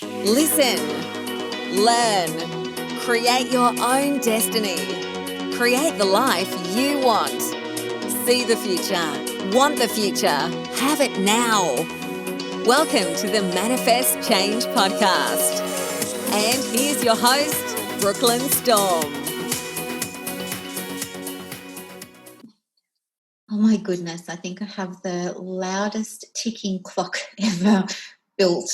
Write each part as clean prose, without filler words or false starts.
Listen, learn, create your own destiny. Create the life you want. See the future, want the future, have it now. Welcome to the Manifest Change podcast. And here's your host, Brooklyn Storme. Oh my goodness, I think I have the loudest ticking clock ever built.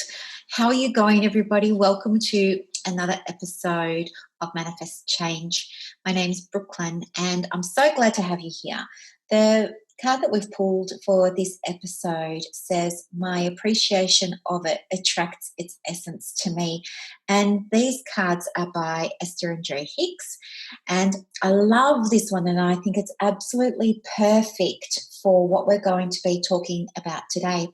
How are you going, everybody? Welcome to another episode of Manifest Change. My name's Brooklyn, and I'm so glad to have you here. The card that we've pulled for this episode says, "My appreciation of it attracts its essence to me." And these cards are by Esther and Jerry Hicks. And I love this one, and I think it's absolutely perfect for what we're going to be talking about today,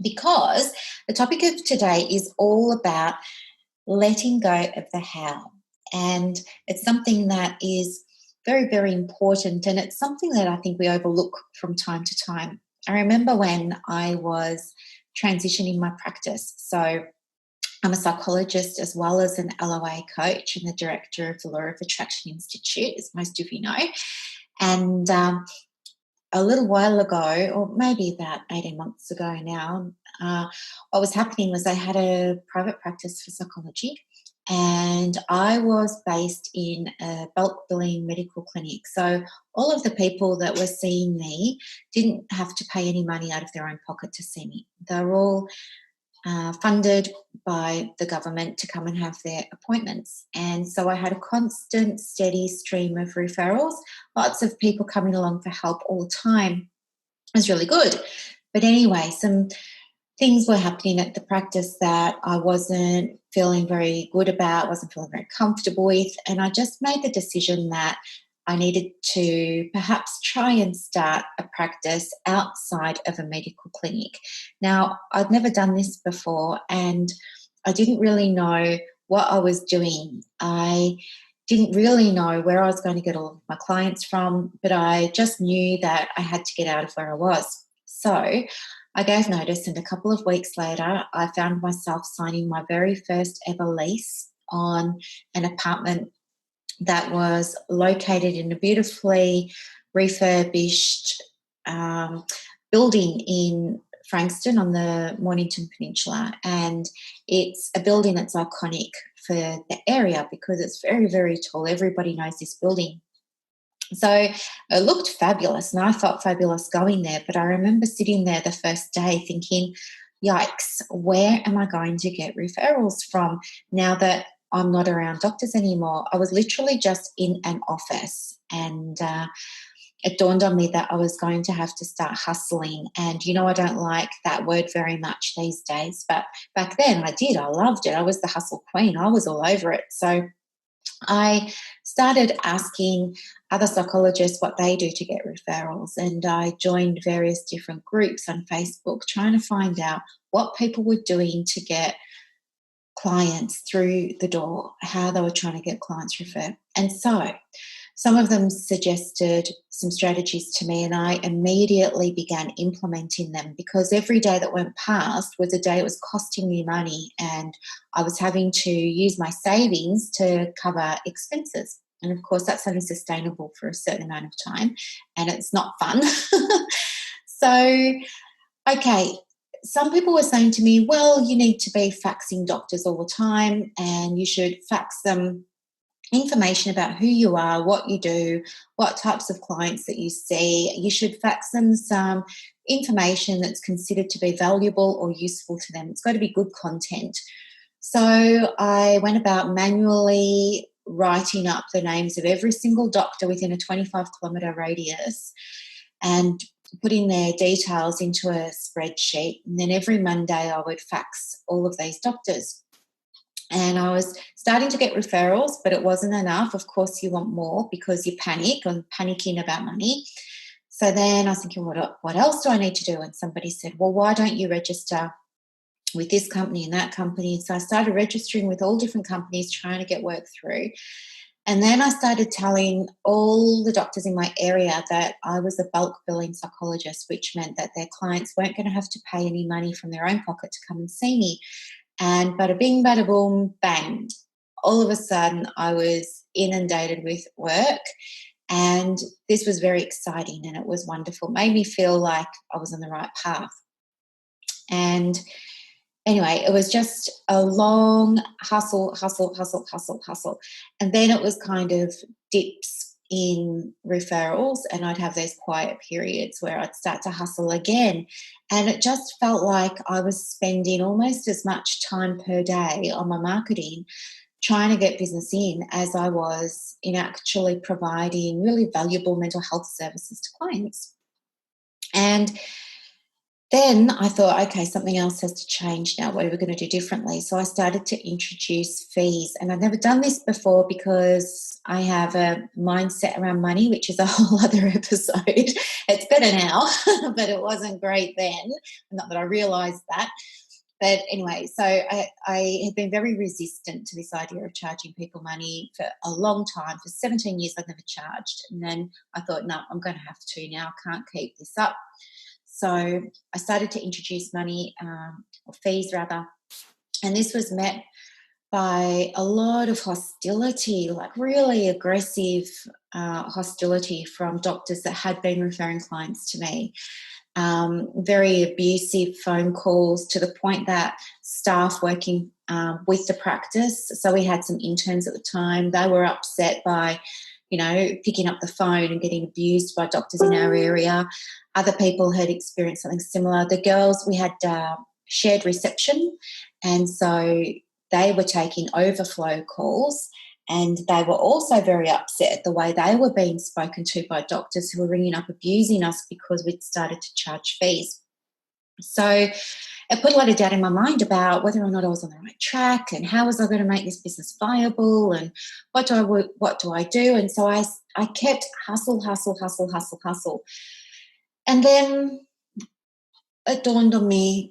because the topic of today is all about letting go of the how. And it's something that is very, very important, and it's something that I think we overlook from time to time. I remember when I was transitioning my practice. So I'm a psychologist as well as an LOA coach and the director of the Law of Attraction Institute, as most of you know. And a little while ago, or maybe about 18 months ago now, what was happening was I had a private practice for psychology, and I was based in a bulk billing medical clinic. So all of the people that were seeing me didn't have to pay any money out of their own pocket to see me. They were all funded by the government to come and have their appointments. And so I had a constant, steady stream of referrals, lots of people coming along for help all the time. It was really good. But anyway, some things were happening at the practice that I wasn't feeling very good about, wasn't feeling very comfortable with. And I just made the decision that I needed to perhaps try and start a practice outside of a medical clinic. Now, I'd never done this before, and I didn't really know what I was doing. I didn't really know where I was going to get all of my clients from, but I just knew that I had to get out of where I was. So I gave notice, and a couple of weeks later, I found myself signing my very first ever lease on an apartment that was located in a beautifully refurbished building in Frankston on the Mornington Peninsula. And it's a building that's iconic for the area because it's very, very tall. Everybody knows this building. So it looked fabulous, and I felt fabulous going there. But I remember sitting there the first day thinking, yikes, where am I going to get referrals from now that I'm not around doctors anymore? I was literally just in an office, and it dawned on me that I was going to have to start hustling. And, you know, I don't like that word very much these days, but back then I did. I loved it. I was the hustle queen. I was all over it. So I started asking other psychologists what they do to get referrals, and I joined various different groups on Facebook trying to find out what people were doing to get clients through the door, how they were trying to get clients referred. And so some of them suggested some strategies to me, and I immediately began implementing them, because every day that went past was a day it was costing me money, and I was having to use my savings to cover expenses. And of course, that's only sustainable for a certain amount of time, and it's not fun. So, okay, some people were saying to me, well, you need to be faxing doctors all the time, and you should fax them information about who you are, what you do, what types of clients that you see. You should fax them some information that's considered to be valuable or useful to them. It's got to be good content. So I went about manually writing up the names of every single doctor within a 25-kilometre radius and putting their details into a spreadsheet. And then every Monday I would fax all of these doctors. And I was starting to get referrals, but it wasn't enough. Of course, you want more because you panic or panicking about money. So then I was thinking, what else do I need to do? And somebody said, well, why don't you register with this company and that company? So I started registering with all different companies, trying to get work through. And then I started telling all the doctors in my area that I was a bulk billing psychologist, which meant that their clients weren't going to have to pay any money from their own pocket to come and see me. And bada bing, bada boom, bang. All of a sudden, I was inundated with work. And this was very exciting and it was wonderful. It made me feel like I was on the right path. And anyway, it was just a long hustle, hustle, hustle, hustle, hustle. And then it was kind of dips in referrals, and I'd have those quiet periods where I'd start to hustle again. And it just felt like I was spending almost as much time per day on my marketing trying to get business in as I was in actually providing really valuable mental health services to clients. And then I thought, okay, something else has to change now. What are we going to do differently? So I started to introduce fees. And I've never done this before because I have a mindset around money, which is a whole other episode. It's better now, but it wasn't great then. Not that I realised that. But anyway, so I had been very resistant to this idea of charging people money for a long time. For 17 years, I'd never charged. And then I thought, no, I'm going to have to now. I can't keep this up. So I started to introduce money, or fees rather, and this was met by a lot of hostility, like really aggressive hostility from doctors that had been referring clients to me. Very abusive phone calls to the point that staff working with the practice, so we had some interns at the time, they were upset by picking up the phone and getting abused by doctors in our area. Other people had experienced something similar. The girls, we had shared reception, and so they were taking overflow calls, and they were also very upset at the way they were being spoken to by doctors who were ringing up abusing us because we'd started to charge fees. So it put a lot of doubt in my mind about whether or not I was on the right track and how was I going to make this business viable and what do I do? And so I kept hustle. And then it dawned on me,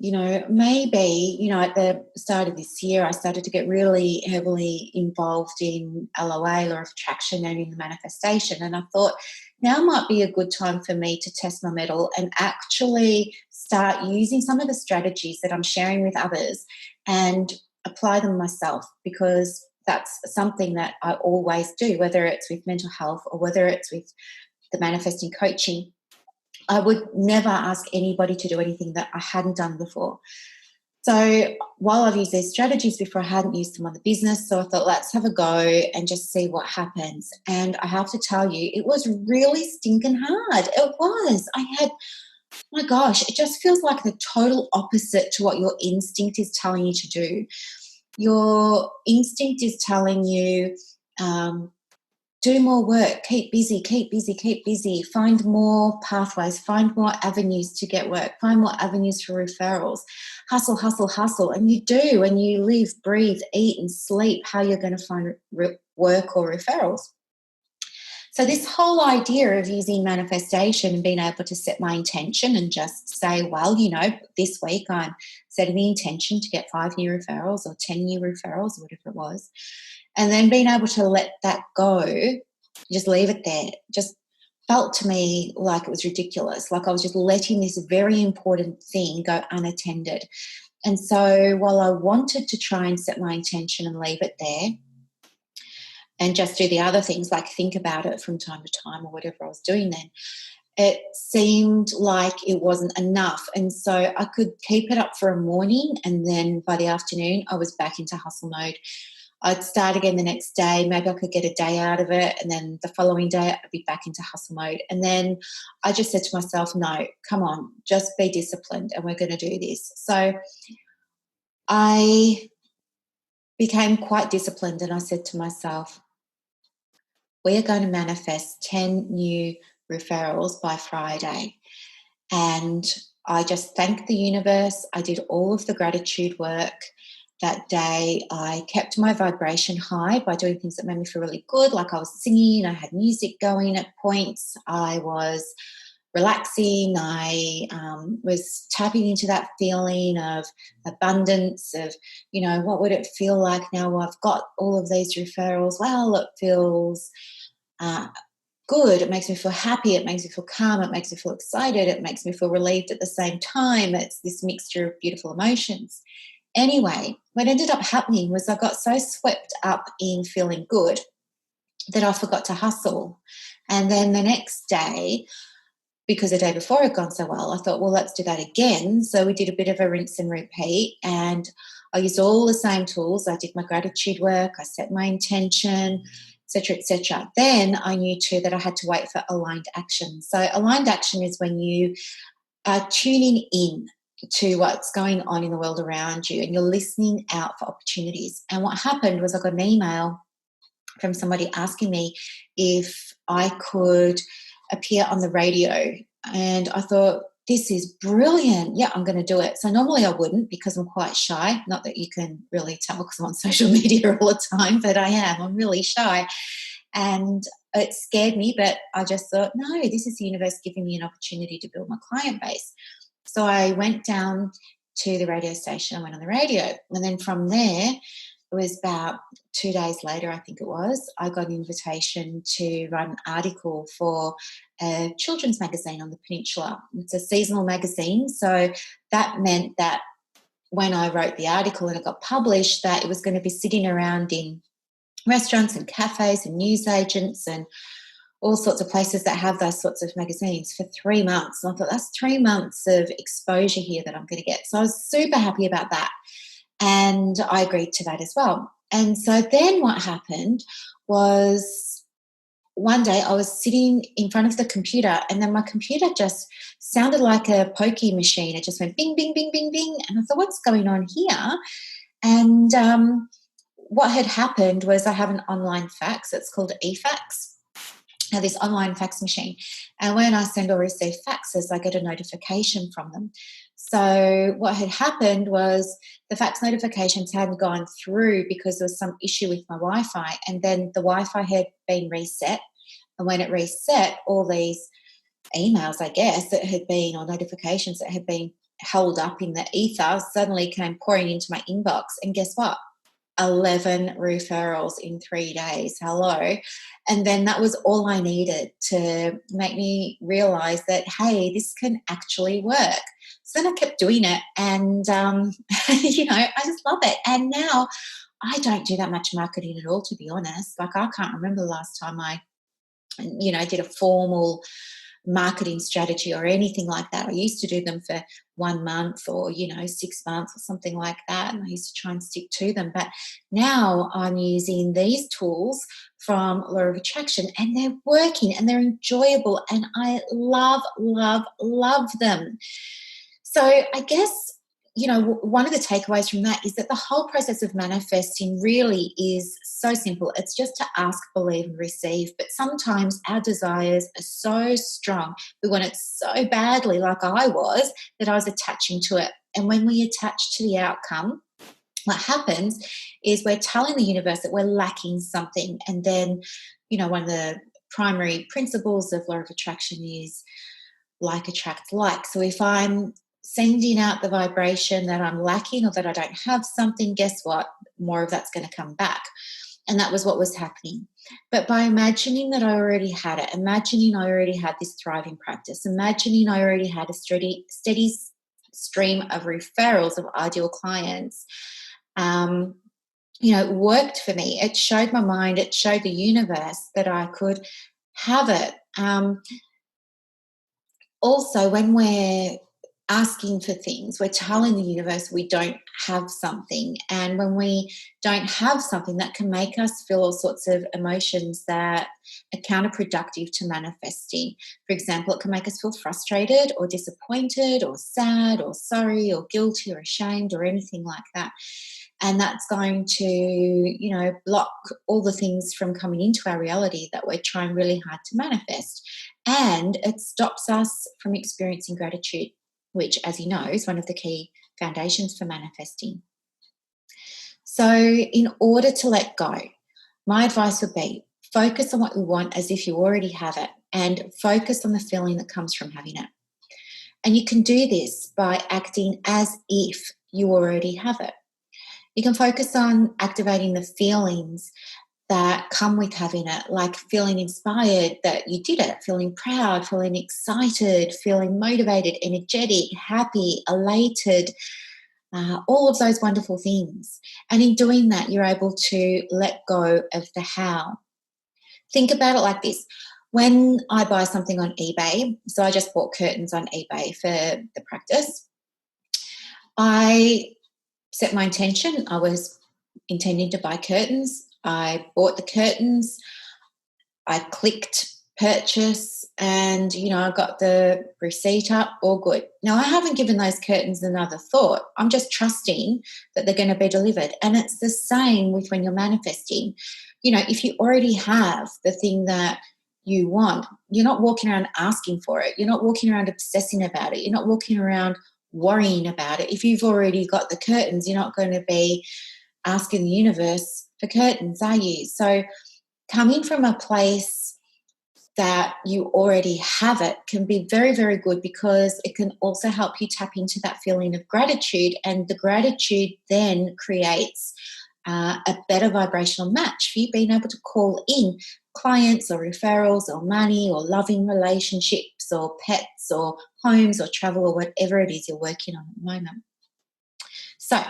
maybe, at the start of this year, I started to get really heavily involved in LOA, law of attraction, and in the manifestation. And I thought now might be a good time for me to test my mettle and actually start using some of the strategies that I'm sharing with others and apply them myself, because that's something that I always do, whether it's with mental health or whether it's with the manifesting coaching. I would never ask anybody to do anything that I hadn't done before. So while I've used these strategies before, I hadn't used them on the business. So I thought, let's have a go and just see what happens. And I have to tell you, it was really stinking hard. It was. My gosh, it just feels like the total opposite to what your instinct is telling you to do. Your instinct is telling you, do more work, keep busy, find more pathways, find more avenues to get work, find more avenues for referrals, hustle. And you do, and you live, breathe, eat and sleep how you're going to find work or referrals. So this whole idea of using manifestation and being able to set my intention and just say, well, this week I'm setting the intention to get 5 new referrals or 10 new referrals or whatever it was. And then being able to let that go, just leave it there, just felt to me like it was ridiculous. Like I was just letting this very important thing go unattended. And so while I wanted to try and set my intention and leave it there and just do the other things, like think about it from time to time or whatever I was doing then, it seemed like it wasn't enough. And so I could keep it up for a morning, and then by the afternoon I was back into hustle mode. I'd start again the next day. Maybe I could get a day out of it, and then the following day I'd be back into hustle mode. And then I just said to myself, no, come on, just be disciplined and we're going to do this. So I became quite disciplined, and I said to myself, we are going to manifest 10 new referrals by Friday. And I just thanked the universe. I did all of the gratitude work. That day, I kept my vibration high by doing things that made me feel really good, like I was singing, I had music going at points, I was relaxing, I was tapping into that feeling of abundance, of, what would it feel like now I've got all of these referrals? Well, it feels good. It makes me feel happy. It makes me feel calm. It makes me feel excited. It makes me feel relieved at the same time. It's this mixture of beautiful emotions. Anyway, what ended up happening was I got so swept up in feeling good that I forgot to hustle. And then the next day, because the day before had gone so well, I thought, well, let's do that again. So we did a bit of a rinse and repeat, and I used all the same tools. I did my gratitude work, I set my intention, etc., etc. Then I knew too that I had to wait for aligned action. So aligned action is when you are tuning in to what's going on in the world around you and you're listening out for opportunities. And what happened was I got an email from somebody asking me if I could appear on the radio. And I thought, this is brilliant. Yeah, I'm going to do it. So normally I wouldn't because I'm quite shy. Not that you can really tell because I'm on social media all the time, but I am. I'm really shy. And it scared me, but I just thought, no, this is the universe giving me an opportunity to build my client base. So I went down to the radio station. I went on the radio. And then from there, it was about 2 days later, I think it was, I got an invitation to write an article for a children's magazine on the peninsula. It's a seasonal magazine. So that meant that when I wrote the article and it got published, that it was going to be sitting around in restaurants and cafes and newsagents and all sorts of places that have those sorts of magazines for 3 months. And I thought, that's 3 months of exposure here that I'm going to get. So I was super happy about that. And I agreed to that as well. And so then what happened was one day I was sitting in front of the computer and then my computer just sounded like a pokey machine. It just went bing, bing, bing, bing, bing. And I thought, what's going on here? And what had happened was I have an online fax. It's called eFax. I have this online fax machine. And when I send or receive faxes, I get a notification from them. So what had happened was the fax notifications hadn't gone through because there was some issue with my Wi-Fi, and then the Wi-Fi had been reset. And when it reset, all these emails, I guess, that had been, or notifications that had been held up in the ether suddenly came pouring into my inbox. And guess what? 11 referrals in 3 days. Hello. And then that was all I needed to make me realize that, hey, this can actually work. So then I kept doing it and, I just love it. And now I don't do that much marketing at all, to be honest. Like I can't remember the last time I, did a formal marketing strategy or anything like that. I used to do them for 1 month or 6 months or something like that, and I used to try and stick to them. But now I'm using these tools from Law of Attraction and they're working and they're enjoyable and I love, love, love them. So I guess one of the takeaways from that is that the whole process of manifesting really is so simple. It's just to ask, believe, and receive. But sometimes our desires are so strong. We want it so badly, like I was, that I was attaching to it. And when we attach to the outcome, what happens is we're telling the universe that we're lacking something. And then, one of the primary principles of Law of Attraction is like attracts like. So if I'm sending out the vibration that I'm lacking or that I don't have something, guess what? More of that's going to come back. And that was what was happening. But by imagining that I already had it, imagining I already had this thriving practice, imagining I already had a steady stream of referrals of ideal clients, it worked for me. It showed my mind, it showed the universe that I could have it. Also, when we're asking for things, we're telling the universe we don't have something. And when we don't have something, that can make us feel all sorts of emotions that are counterproductive to manifesting. For example, it can make us feel frustrated or disappointed or sad or sorry or guilty or ashamed or anything like that. And that's going to, block all the things from coming into our reality that we're trying really hard to manifest. And it stops us from experiencing gratitude, which, as you know, is one of the key foundations for manifesting. So in order to let go, my advice would be focus on what you want as if you already have it and focus on the feeling that comes from having it. And you can do this by acting as if you already have it. You can focus on activating the feelings that come with having it, like feeling inspired that you did it, feeling proud, feeling excited, feeling motivated, energetic, happy, elated, all of those wonderful things. And in doing that, you're able to let go of the how. Think about it like this. When I buy something on eBay, so I just bought curtains on eBay for the practice, I set my intention. I was intending to buy curtains. I bought the curtains. I clicked purchase and, I got the receipt up, all good. Now, I haven't given those curtains another thought. I'm just trusting that they're going to be delivered. And it's the same with when you're manifesting. If you already have the thing that you want, you're not walking around asking for it. You're not walking around obsessing about it. You're not walking around worrying about it. If you've already got the curtains, you're not going to be asking the universe for curtains, are you? So coming from a place that you already have it can be very, very good, because it can also help you tap into that feeling of gratitude, and the gratitude then creates a better vibrational match for you being able to call in clients or referrals or money or loving relationships or pets or homes or travel or whatever it is you're working on at the moment. So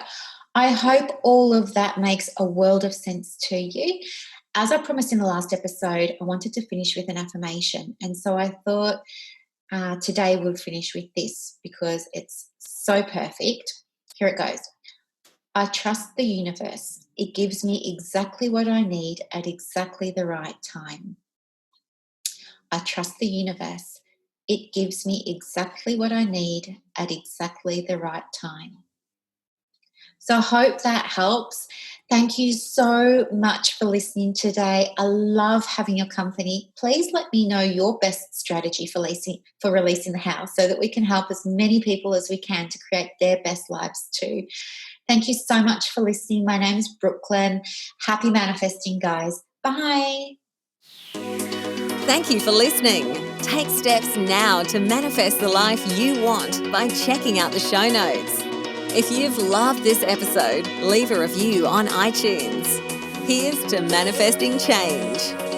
I hope all of that makes a world of sense to you. As I promised in the last episode, I wanted to finish with an affirmation. And so I thought today we'll finish with this because it's so perfect. Here it goes. I trust the universe. It gives me exactly what I need at exactly the right time. I trust the universe. It gives me exactly what I need at exactly the right time. So I hope that helps. Thank you so much for listening today. I love having your company. Please let me know your best strategy for releasing the house so that we can help as many people as we can to create their best lives too. Thank you so much for listening. My name is Brooklyn. Happy manifesting, guys. Bye. Thank you for listening. Take steps now to manifest the life you want by checking out the show notes. If you've loved this episode, leave a review on iTunes. Here's to manifesting change.